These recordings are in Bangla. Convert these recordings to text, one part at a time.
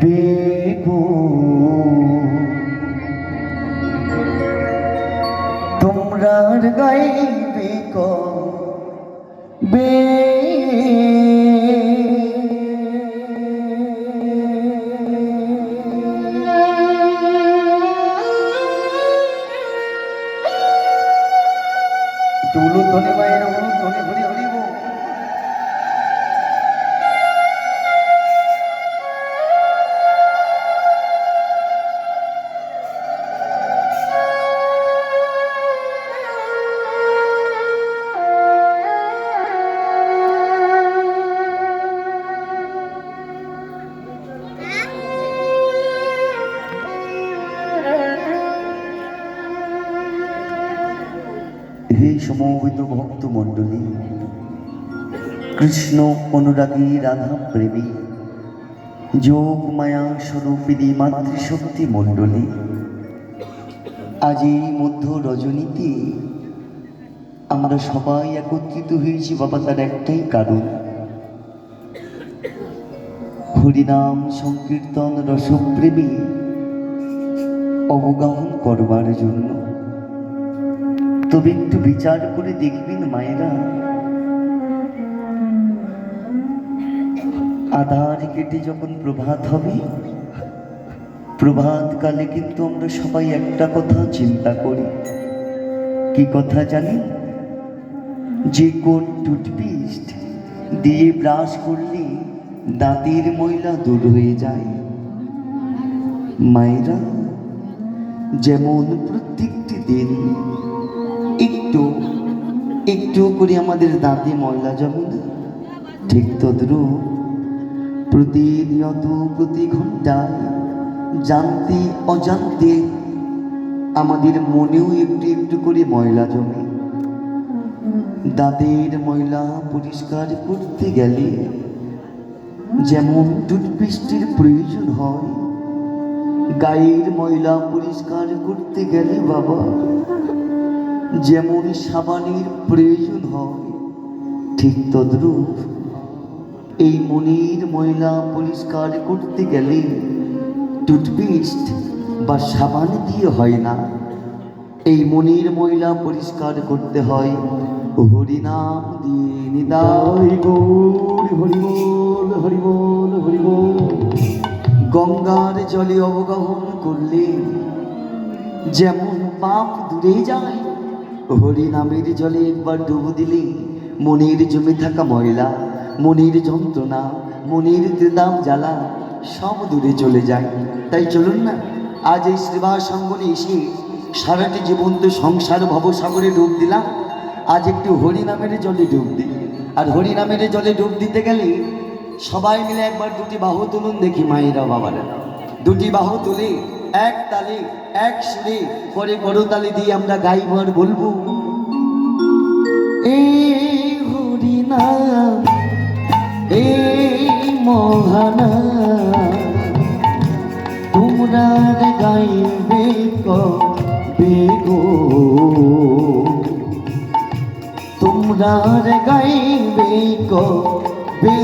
বেগো তোমরার গাইবে বে তুলু ধনে মায়ের অনু ধনে ধরে হরিব হে সমবেত ভক্ত মণ্ডলী, কৃষ্ণ অনুরাগী রাধা প্রেমী যোগ মায়া স্বরূপিনী মাতৃশক্তি মণ্ডলী, আজ এই মধ্য রজনীতে আমরা সবাই একত্রিত হয়েছি বাবা, তার একটাই কারণ, হরিনাম সংকীর্তন রসপ্রেমী অবগাহন করবার জন্য। তবে একটু বিচার করে দেখবেন মায়েরা, আধার কেটে যখন প্রভাত হবে, প্রভাতকালে কিন্তু আমরা সবাই একটা কথা চিন্তা করি। কি কথা জানি? যে কোন টুথপেস্ট দিয়ে ব্রাশ করলে দাঁতের ময়লা দূর হয়ে যায়। মায়েরা, যেমন প্রত্যেকটি দিন একটু একটু করে আমাদের দাঁতে ময়লা জমে না, ঠিক তদ্রূপ প্রতিনিয়ত প্রতি ঘন্টায় জানতে অজান্তে আমাদের মনেও একটু একটু করে ময়লা জমে। দাঁতের ময়লা পরিষ্কার করতে গেলে যেমন টুথপেস্টের প্রয়োজন হয়, গায়ের ময়লা পরিষ্কার করতে গেলে বাবা যেমন সাবানের প্রয়োজন হয়, ঠিক তদ্রূপ এই মনের ময়লা পরিষ্কার করতে গেলে টুথপেস্ট বা সাবান দিয়ে হয় না। এই মনের ময়লা পরিষ্কার করতে হয় হরিনাম দিয়ে। নিতাই গৌর হরিবোল হরিবোল হরিবোল। গঙ্গার জলে অবগাহন করলে যেমন পাপ দূরে যায়, হরিনামের জলে একবার ডুব দিলে মনের জমে থাকা ময়লা, মনের যন্ত্রণা, মনের দাম জ্বালা সব দূরে চলে যায়। তাই চলুন না, আজ এই সেবা সঙ্গনে এসে সারাটি জীবন তো সংসার ভবসাগরে ডুব দিলাম, আজ একটু হরিনামের জলে ডুব দিই। আর হরিনামের জলে ডুব দিতে গেলে সবাই মিলে একবার দুটি বাহু তুলুন দেখি মায়েরা বাবারা, দুটি বাহু তুলে এক তালে এক সুরে পরে করতালি দিয়ে আমরা গাইব আর বলবো, এই হরিনাম এই মহানাম তোমরা গাইবে কবে গো, তোমরা গাইবে কবে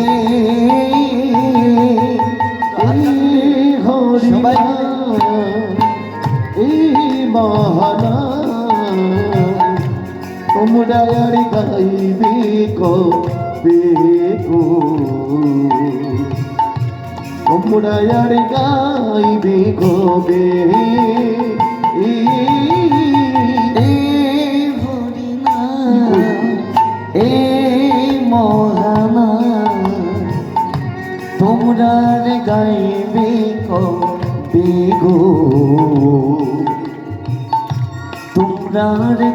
হরিনাম এই মহানাম তোমরা গাইবে কবে গো, তোমরা গাইবে কবে হরিনাম এই মহানাম তোমরা গাইবে কবে গো, তোমরা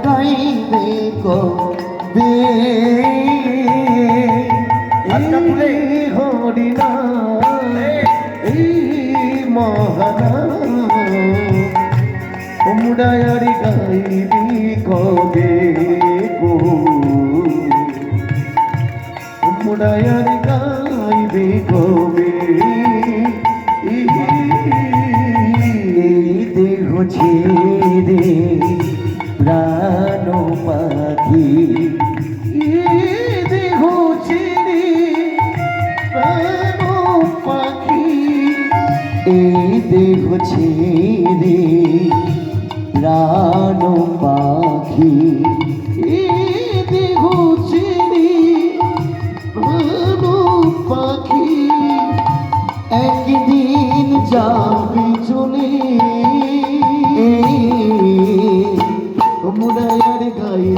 গাইবে কবে হরিনাম এই মহানাম তোমরা গাইবে কবে গো, তোমরা গাইবে কবে। দেহ ছেড়ে প্রাণ পাখি, দেহ ছেড়ে প্রাণ দেহ ছেড়ে প্রাণ পাখি, দেহ ছেড়ে প্রাণ পাখি একদিন যাবে চলে। মুরায়ার গায়ে